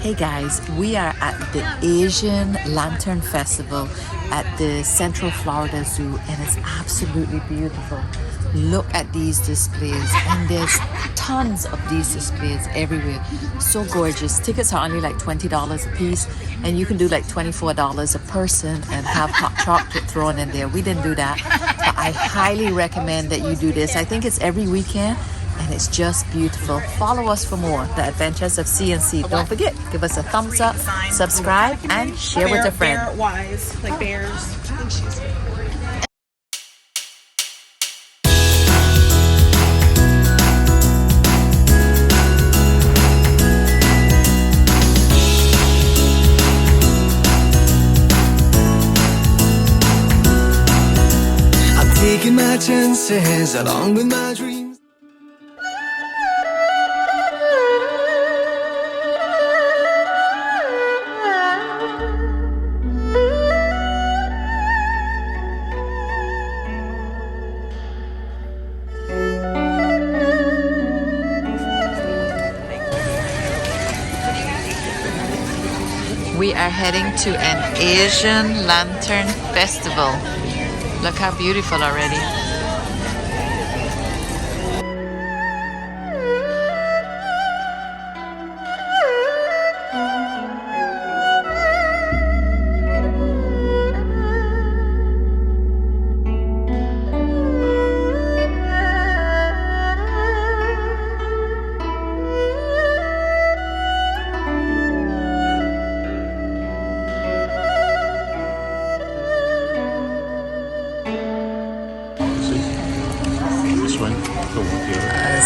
Hey guys, we are at the Asian Lantern Festival at the Central Florida Zoo and it's absolutely beautiful. Look at these displays and there's tons of these displays everywhere. So gorgeous. Tickets are only like $20 a piece and you can do like $24 a person and have hot chocolate thrown in there. We didn't do that, but I highly recommend that you do this. I think it's every weekend. And it's just beautiful. Follow us for more. The Adventures of CNC. Don't forget, give us a thumbs up, subscribe, and share with a friend. Bear wise, like bears. I'm taking my chances along with my dreams. We are heading to an Asian Lantern Festival. Look how beautiful already.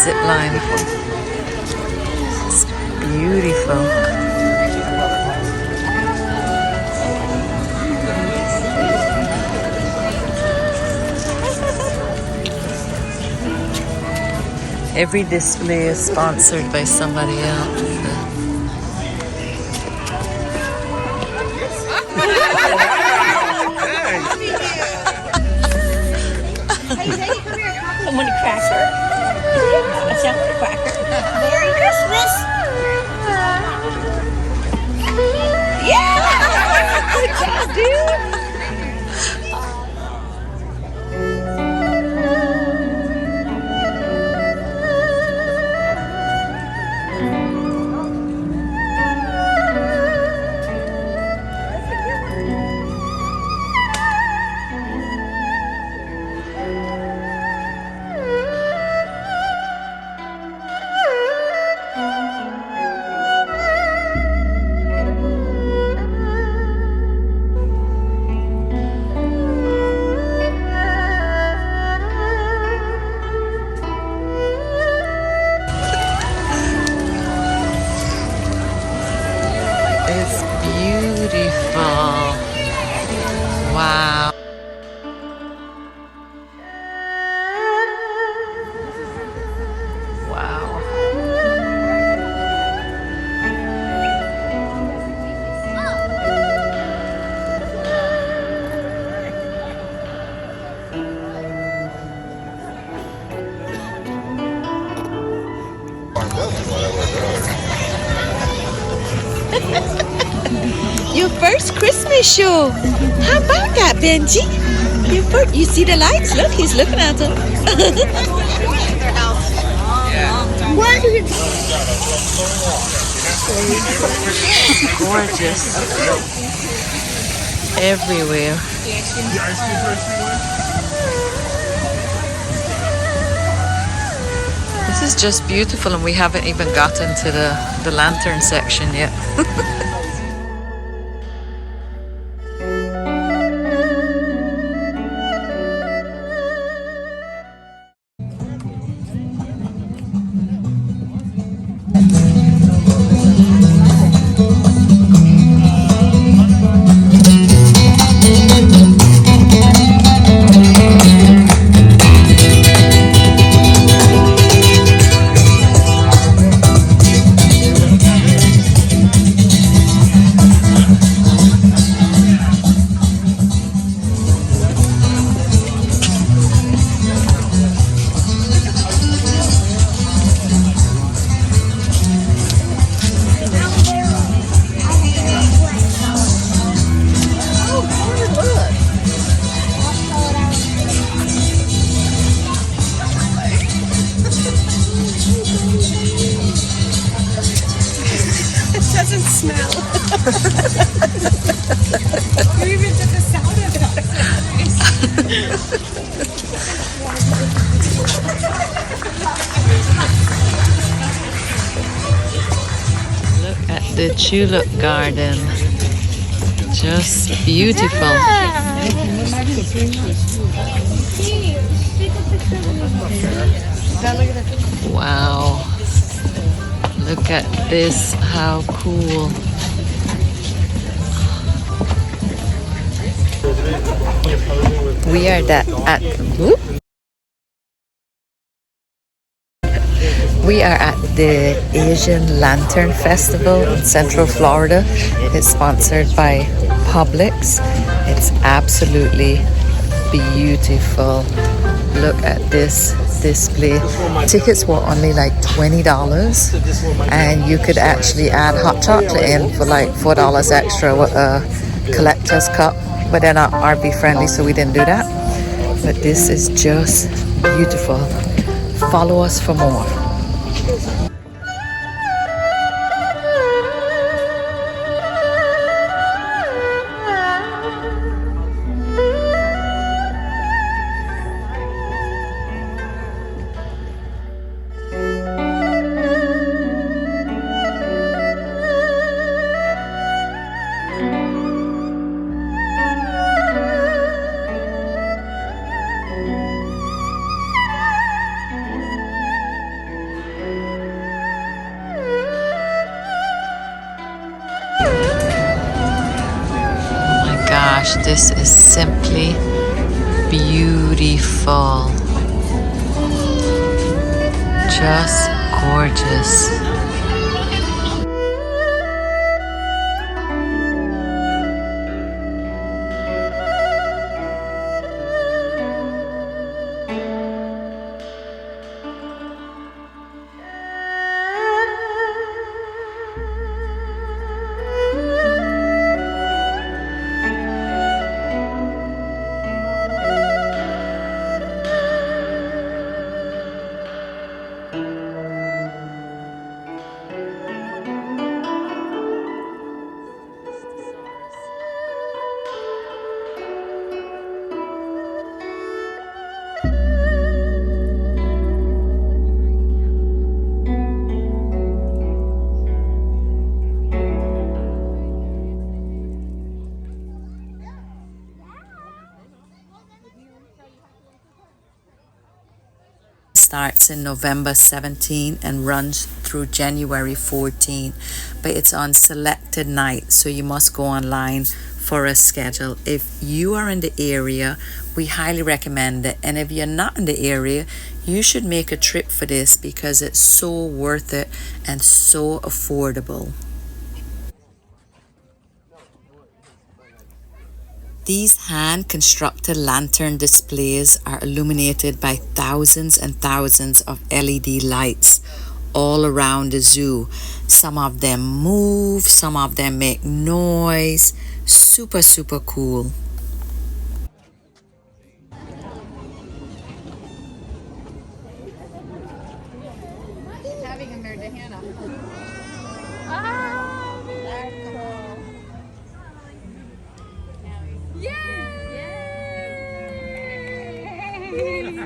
Zip line. It's beautiful. Every display is sponsored by somebody else. Someone to cracker. A chocolate cracker. Merry Christmas! Yeah! Good job, dude! It's beautiful. Wow. Wow. Your first Christmas show. How about that, Benji? You see the lights? Look, he's looking at them. What? Gorgeous. Everywhere. This is just beautiful and we haven't even gotten to the lantern section yet. doesn't smell. You even did the sound of Look at the tulip garden. Just beautiful. Wow. Look at this. How cool. We are at the Asian Lantern Festival in Central Florida. It's sponsored by Publix. It's absolutely beautiful. Look at this display. Tickets were only like $20, and you could actually add hot chocolate in for like $4 extra with a collector's cup, but they're not RV friendly, so we didn't do that. But this is just beautiful. Follow us for more. Gosh, this is simply beautiful. Just gorgeous. Starts in November 17 and runs through January 14, but it's on selected nights, so you must go online for a schedule. If you are in the area, we highly recommend it, and if you're not in the area, you should make a trip for this because it's so worth it and so affordable. These hand-constructed lantern displays are illuminated by thousands and thousands of LED lights all around the zoo. Some of them move, some of them make noise. Super, super cool.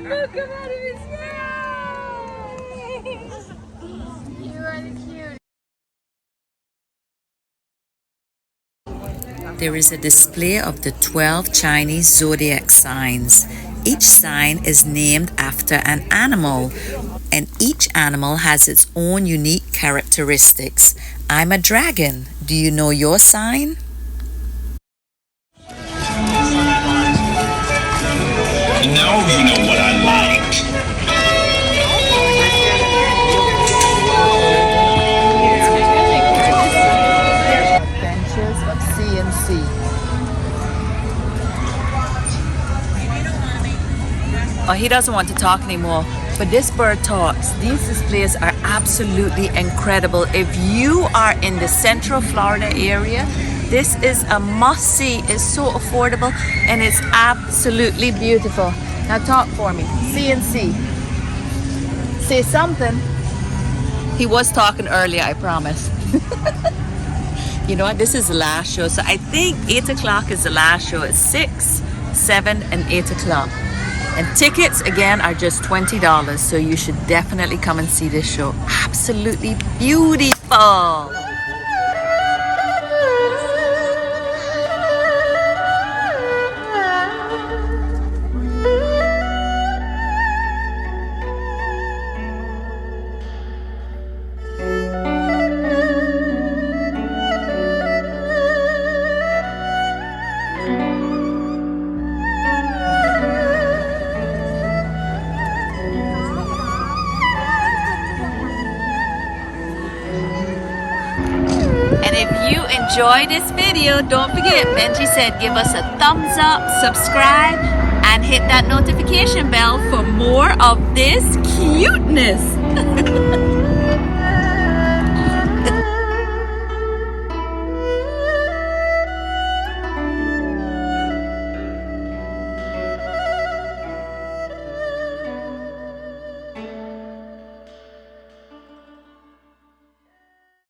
Look at his You are the cute. There is a display of the 12 Chinese zodiac signs. Each sign is named after an animal, and each animal has its own unique characteristics. I'm a dragon. Do you know your sign? Now you know what I like. Adventures of C and C. Oh, he doesn't want to talk anymore, but this bird talks. These displays are absolutely incredible. If you are in the Central Florida area, this is a must-see. It's so affordable and it's absolutely beautiful. Now talk for me. C and C. Say something. He was talking earlier, I promise. You know what? This is the last show. So I think 8 o'clock is the last show. It's 6, 7, and 8 o'clock. And tickets, again, are just $20. So you should definitely come and see this show. Absolutely beautiful. And if you enjoy this video, don't forget, Benji said give us a thumbs up, subscribe, and hit that notification bell for more of this cuteness.